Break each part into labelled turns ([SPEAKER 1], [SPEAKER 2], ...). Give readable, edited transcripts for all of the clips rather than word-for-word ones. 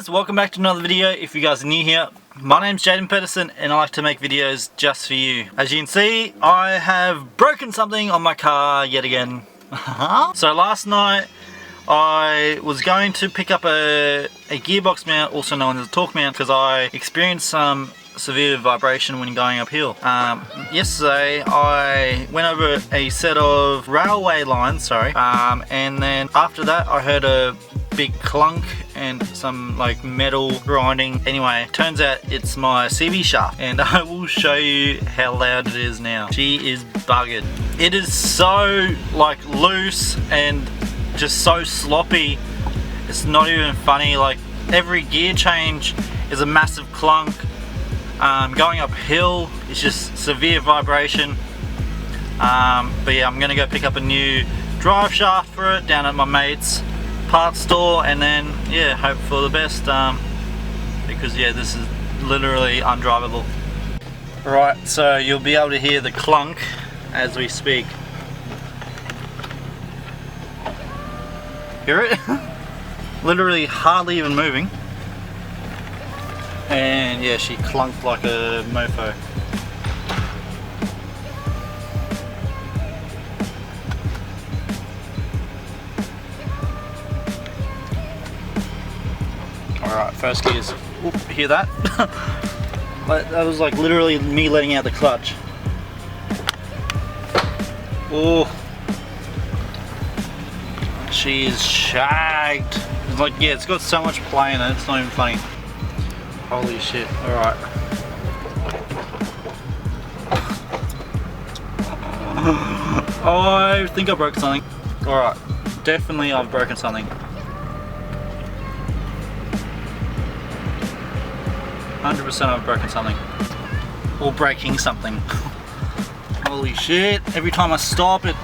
[SPEAKER 1] guys, welcome back to another video. If you guys are new here, my name's Jaden Pedersen and I like to make videos just for you. As you can see, I have broken something on my car yet again. So last night I was going to pick up a gearbox mount, also known as a torque mount, because I experienced some severe vibration when going uphill. Yesterday I went over a set of railway lines, and then after that I heard a big clunk and some like metal grinding. Anyway, turns out it's my CV shaft, and I will show you how loud it is now. She is buggered. It is so like loose and just so sloppy, it's not even funny. Like every gear change is a massive clunk. Going uphill is just severe vibration. But yeah, I'm gonna go pick up a new drive shaft for it down at my mate's parts store, and then yeah, hope for the best, because yeah, this is literally undrivable. Right, so you'll be able to hear the clunk as we speak. Hear it? Literally hardly even moving. And yeah, she clunked like a mofo. Alright, first gears. Oop, hear that? That was like literally me letting out the clutch. Oh, she is shagged. It's like, yeah, it's got so much play in it, it's not even funny. Holy shit, alright. I think I broke something. Alright, definitely I've broken something. 100% I've broken something. Or breaking something. Holy shit, every time I stop it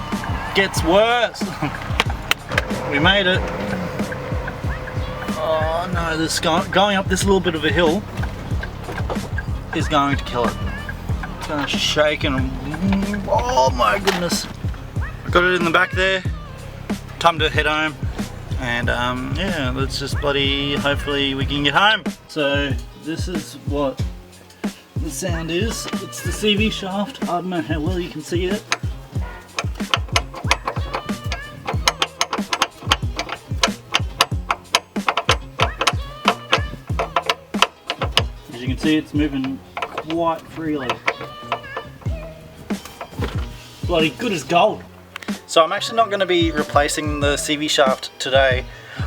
[SPEAKER 1] gets worse. We made it. Oh no, this going up this little bit of a hill is going to kill it. It's going to shake and oh my goodness. Got it in the back there. Time to head home. And yeah, let's just bloody, hopefully we can get home. So this is what the sound is. It's the CV shaft. I don't know how well you can see it. As you can see, it's moving quite freely. Bloody good as gold. So I'm actually not going to be replacing the CV shaft today.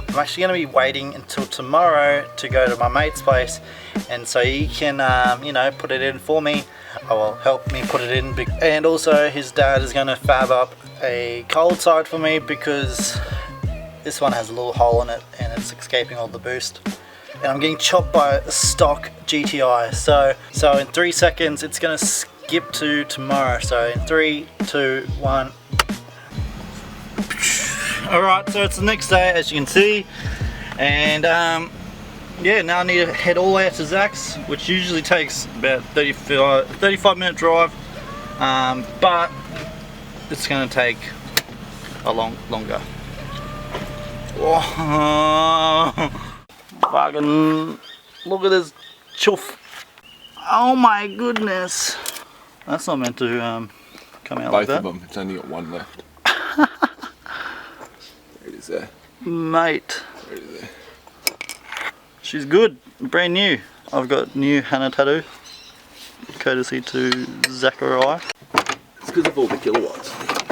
[SPEAKER 1] I'm actually going to be waiting until tomorrow to go to my mate's place, and so he can you know, put it in for me. Will help me put it in, and also his dad is going to fab up a cold side for me, because this one has a little hole in it and it's escaping all the boost, and I'm getting chopped by a stock GTI. So in 3 seconds it's going to skip to tomorrow. So in 3, 2, 1. Alright, so it's the next day, as you can see, and yeah, now I need to head all the way out to Zach's, which usually takes about 35 minute drive, but it's going to take a longer. Oh, fucking look at this chuff. Oh my goodness, that's not meant to come out like that.
[SPEAKER 2] Both of them, it's only got one left. There.
[SPEAKER 1] Mate,
[SPEAKER 2] There.
[SPEAKER 1] She's good, brand new. I've got new Hannah tattoo, courtesy to Zachariah.
[SPEAKER 2] It's because of all the kilowatts.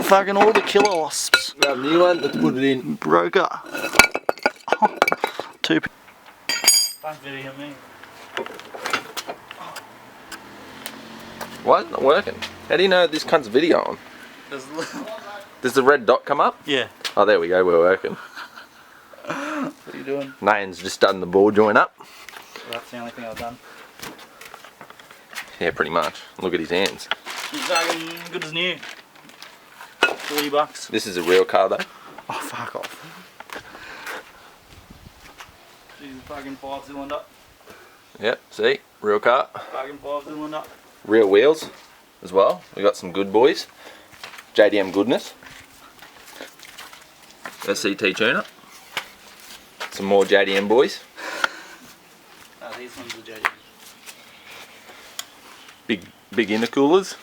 [SPEAKER 1] Fucking all the killer wasps.
[SPEAKER 2] Grab a new one, let's put it in.
[SPEAKER 1] Broker. Two. Don't video me.
[SPEAKER 2] Why is it not working? How do you know this cunt's video on? Does the red dot come up?
[SPEAKER 1] Yeah.
[SPEAKER 2] Oh, there we go, we're working.
[SPEAKER 1] What are you doing?
[SPEAKER 2] Nain's just done the ball joint up.
[SPEAKER 1] Well, that's the only thing I've done.
[SPEAKER 2] Yeah, pretty much. Look at his hands.
[SPEAKER 1] She's fucking good as new. $40.
[SPEAKER 2] This is a real car though.
[SPEAKER 1] Oh, fuck off. She's a fucking 5-cylinder.
[SPEAKER 2] Yep, see? Real car.
[SPEAKER 1] Fucking 5-cylinder.
[SPEAKER 2] Real wheels as well. We got some good boys. JDM goodness. SCT tuner. Some more JDM boys.
[SPEAKER 1] these ones are genuine.
[SPEAKER 2] Big intercoolers.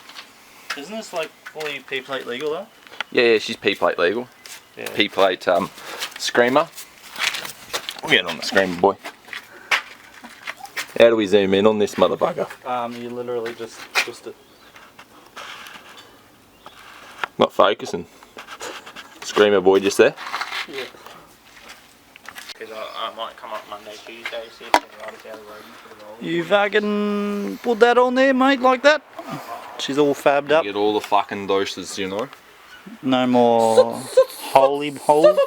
[SPEAKER 1] Isn't this like fully P-plate legal though?
[SPEAKER 2] Yeah, she's P-plate legal.
[SPEAKER 1] Yeah.
[SPEAKER 2] P-plate screamer. We'll get on the screamer, boy. How do we zoom in on this motherfucker?
[SPEAKER 1] You literally just twist it.
[SPEAKER 2] Not focusing. Screamer boy just there.
[SPEAKER 1] Yeah. Because I might come up Monday, Tuesday, see if they ride us out of the road for the roll. You fucking put that on there, mate, like that? She's all fabbed up.
[SPEAKER 2] Get all the fucking doses, you know.
[SPEAKER 1] No more holy holes.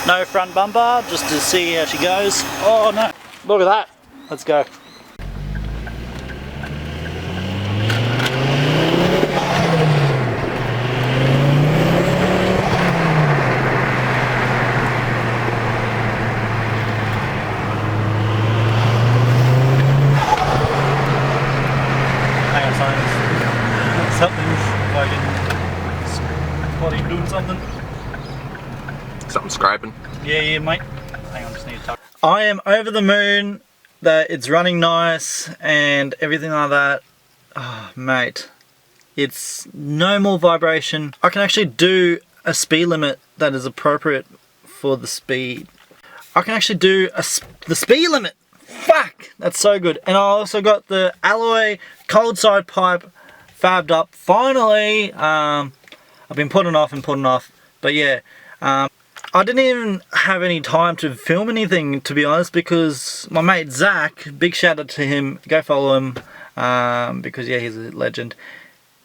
[SPEAKER 1] No front bumper, just to see how she goes. Oh no, look at that. Let's go. Hang on, something's fucking body doing something.
[SPEAKER 2] Something scraping.
[SPEAKER 1] Yeah, mate. Hang on, just need to tuck. I am over the moon that it's running nice and everything like that. Oh, mate. It's no more vibration. I can actually do a speed limit that is appropriate for the speed. I can actually do the speed limit. Fuck! That's so good. And I also got the alloy cold side pipe fabbed up. Finally! I've been putting off and putting off. But yeah. I didn't even have any time to film anything, to be honest, because my mate Zach, big shout out to him, go follow him, because yeah, he's a legend.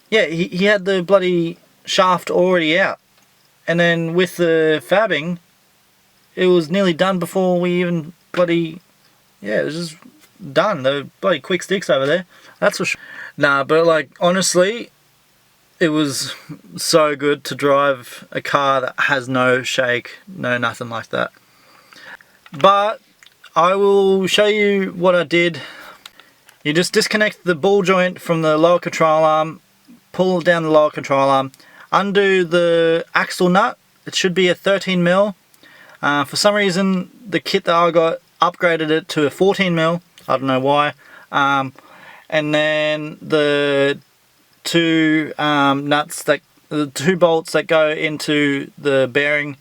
[SPEAKER 1] Yeah, he had the bloody shaft already out, and then with the fabbing, it was nearly done before we even bloody, yeah, it was just done. The bloody quick sticks over there, that's for sure. Nah, but like, honestly, it was so good to drive a car that has no shake, no nothing like that. But I will show you what I did. You just disconnect the ball joint from the lower control arm, pull down the lower control arm, undo the axle nut. It should be a 13mm. For some reason, the kit that I got upgraded it to a 14mm. I don't know why. And then the two nuts, the two bolts that go into the bearing,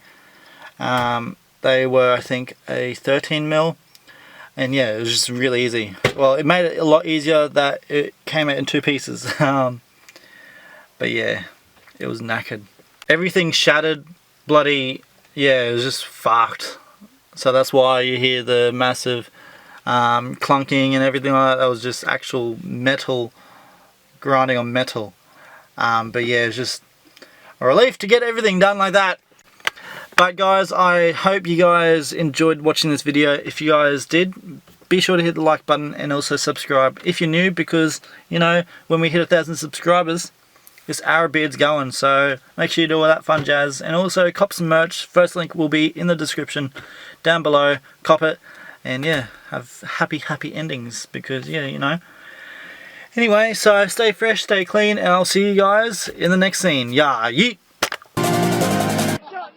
[SPEAKER 1] they were, I think, a 13mm, and yeah, it was just really easy. Well, it made it a lot easier that it came out in two pieces. But yeah, it was knackered. Everything shattered, bloody, yeah, it was just fucked. So that's why you hear the massive clunking and everything like that. That was just actual metal grinding on metal. But yeah, it's just a relief to get everything done like that. But guys, I hope you guys enjoyed watching this video. If you guys did, be sure to hit the like button and also subscribe if you're new, because you know, when we hit 1,000 subscribers, this our beard's going. So make sure you do all that fun jazz, and also cop some merch. First link will be in the description down below. Cop it, and yeah, have happy endings, because yeah, you know. Anyway, so stay fresh, stay clean, and I'll see you guys in the next scene. Yeah, yeet!
[SPEAKER 3] Shut